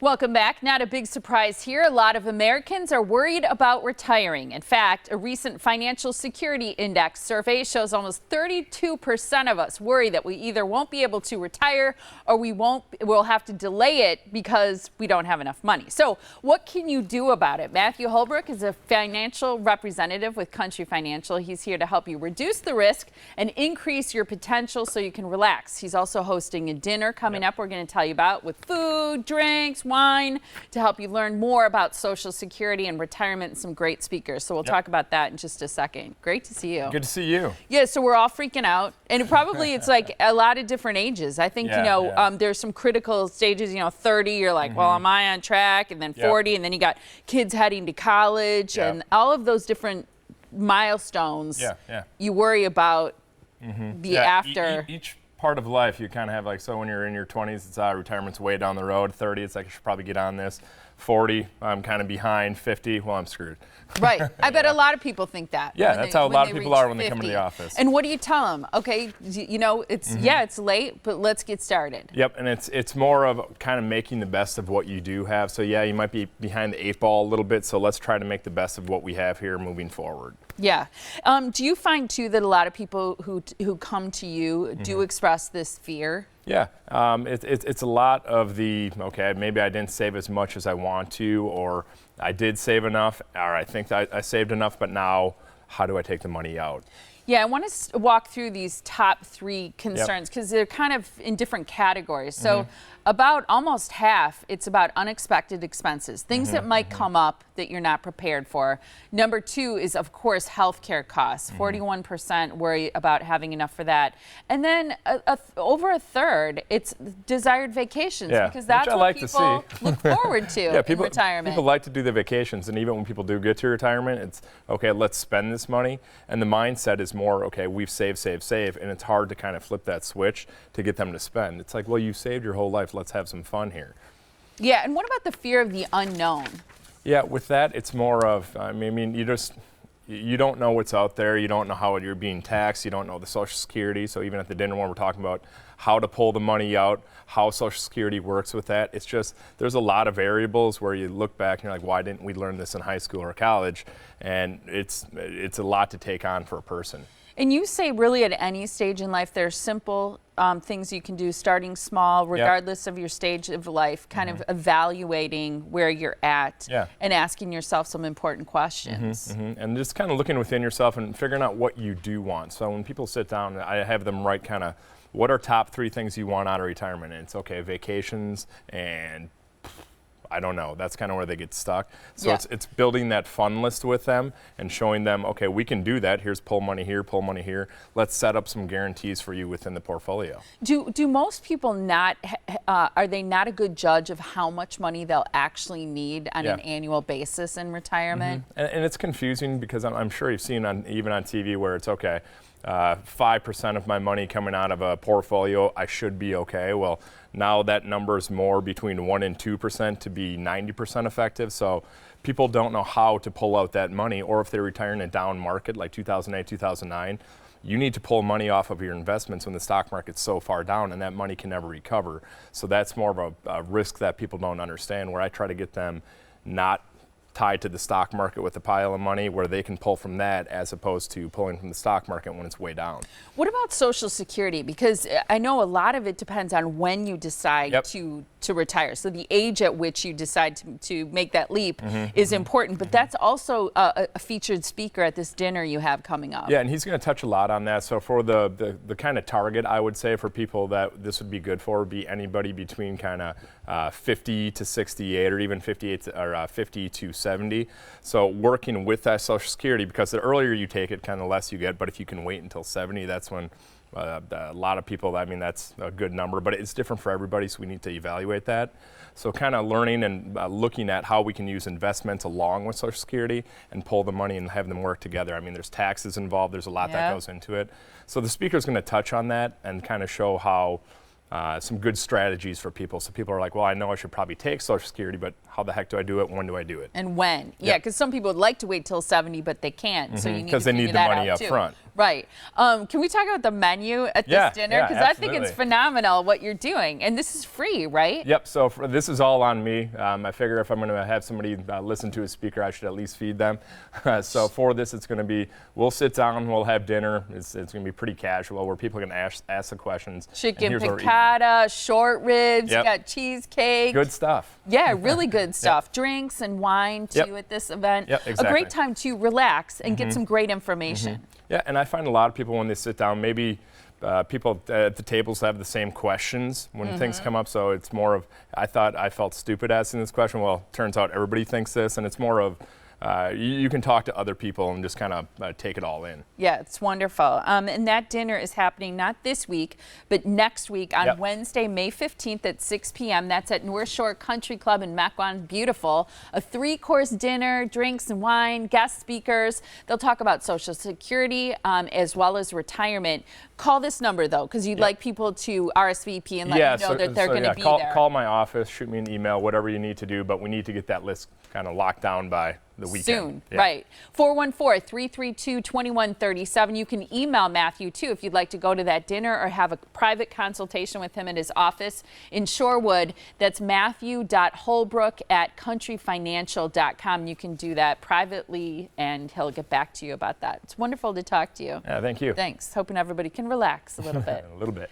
Welcome back. Not a big surprise here. A lot of Americans are worried about retiring. In fact, a recent Financial Security Index survey shows almost 32% of us worry that we either won't be able to retire or we'll have to delay it because we don't have enough money. So what can you do about it? Matthew Holbrook is a financial representative with Country Financial. He's here to help you reduce the risk and increase your potential so you can relax. He's also hosting a dinner coming up we're going to tell you about with food, drinks, wine to help you learn more about Social Security and retirement and some great speakers. So we'll talk about that in just a second. Great to see you. Good to see you. Yeah, so we're all freaking out. And it's like a lot of different ages. I think, there's some critical stages, 30, you're like, well, am I on track? And then 40, and then you got kids heading to college and all of those different milestones you worry about the after. Each part of life you kind of have, like, so when you're in your 20s, it's retirement's way down the road. 30, it's like I should probably get on this. 40, I'm kind of behind. 50, well, I'm screwed. Right. I bet a lot of people think that. Yeah, that's how a lot of people are when they come to the office. And what do you tell them? Okay, it's late, but let's get started. Yep, and it's more of kind of making the best of what you do have. So yeah, you might be behind the 8 ball a little bit, so let's try to make the best of what we have here moving forward. Yeah. Do you find too that a lot of people who come to you do express this fear? Yeah, it's a lot of the, okay, maybe I didn't save as much as I want to, or I did save enough, or I think that I saved enough, but now how do I take the money out? Yeah, I want to walk through these top 3 concerns because they're kind of in different categories. So about almost half, it's about unexpected expenses, things that might come up that you're not prepared for. Number 2 is, of course, healthcare costs. 41% worry about having enough for that. And then over a third, it's desired vacations because that's what people look forward to in retirement. People like to do the vacations, and even when people do get to retirement, it's, okay, let's spend this money. And the mindset is more, okay, we've saved, and it's hard to kind of flip that switch to get them to spend. It's like, well, you saved your whole life. Let's have some fun here. Yeah, and what about the fear of the unknown? Yeah, with that, it's more of, I mean, you don't know what's out there. You don't know how you're being taxed. You don't know the Social Security. So even at the dinner when we're talking about how to pull the money out, how Social Security works with that, it's just, there's a lot of variables where you look back and you're like, why didn't we learn this in high school or college? And it's a lot to take on for a person. And you say really at any stage in life, there's simple things you can do, starting small, regardless of your stage of life, kind of evaluating where you're at and asking yourself some important questions. And just kind of looking within yourself and figuring out what you do want. So when people sit down, I have them write kind of, what are top 3 things you want out of retirement? And it's, okay, vacations and I don't know. That's kind of where they get stuck. So it's building that fun list with them and showing them, okay, we can do that. Here's pull money here, pull money here. Let's set up some guarantees for you within the portfolio. Do most people not, are they not a good judge of how much money they'll actually need on an annual basis in retirement? And it's confusing because I'm sure you've seen even on TV where it's, okay, 5% of my money coming out of a portfolio, I should be okay. Well, now that number is more between 1 and 2% to be 90% effective. So people don't know how to pull out that money, or if they retire in a down market like 2008, 2009, you need to pull money off of your investments when the stock market's so far down and that money can never recover. So that's more of a risk that people don't understand, where I try to get them not tied to the stock market with a pile of money where they can pull from that as opposed to pulling from the stock market when it's way down. What about Social Security? Because I know a lot of it depends on when you decide to retire. So the age at which you decide to make that leap is important, but that's also a featured speaker at this dinner you have coming up. Yeah, and he's going to touch a lot on that. So for the kind of target, I would say, for people that this would be good for would be anybody between kind of 50 to 68 or even 58 or 50 to 70. So working with that Social Security, because the earlier you take it, kind of less you get, but if you can wait until 70, that's when a lot of people, I mean, that's a good number, but it's different for everybody, so we need to evaluate that. So kind of learning and looking at how we can use investments along with Social Security and pull the money and have them work together. I mean, there's taxes involved, there's a lot that goes into it. So the speaker's going to touch on that and kind of show how some good strategies for people. So people are like, well, I know I should probably take Social Security, but how the heck do I do it? When do I do it? And when? Yeah, because some people would like to wait till 70, but they can't. So you need to figure that out too. Because they need the money up front. Right. Can we talk about the menu at Yeah, this dinner? yeah, Because I think it's absolutely. phenomenal what you're doing. And this is free, right? Yep. So this is all on me. I figure if I'm going to have somebody listen to a speaker, I should at least feed them. So for this, it's going to be, we'll sit down, we'll have dinner. It's going to be pretty casual where people can ask the questions. And Chicken here's what we're eating. piccata, short ribs, Yep. you got cheesecake. Good stuff. Yeah, really good stuff. Drinks and wine too Yep. at this event. Yep, A exactly. great time to relax and get some great information. Yeah, and I find a lot of people when they sit down, maybe people at the tables have the same questions when things come up. So it's more of, I thought I felt stupid asking this question. Well, turns out everybody thinks this, and it's more of, you can talk to other people and just kind of take it all in. Yeah, it's wonderful. And that dinner is happening not this week, but next week on Yep. Wednesday, May 15th at 6 p.m. That's at North Shore Country Club in Mequon. Beautiful. A 3-course dinner, drinks and wine, guest speakers. They'll talk about Social Security as well as retirement. Call this number, though, because you'd like people to RSVP and let you know that they're going to be there. Call my office, shoot me an email, whatever you need to do, but we need to get that list kind of locked down by the weekend. Soon, Yeah. right. 414-332-2137. You can email Matthew, too, if you'd like to go to that dinner or have a private consultation with him at his office in Shorewood. That's matthew.holbrook@countryfinancial.com. You can do that privately, and he'll get back to you about that. It's wonderful to talk to you. Yeah, thank you. Thanks. Hoping everybody can relax a little bit. A little bit.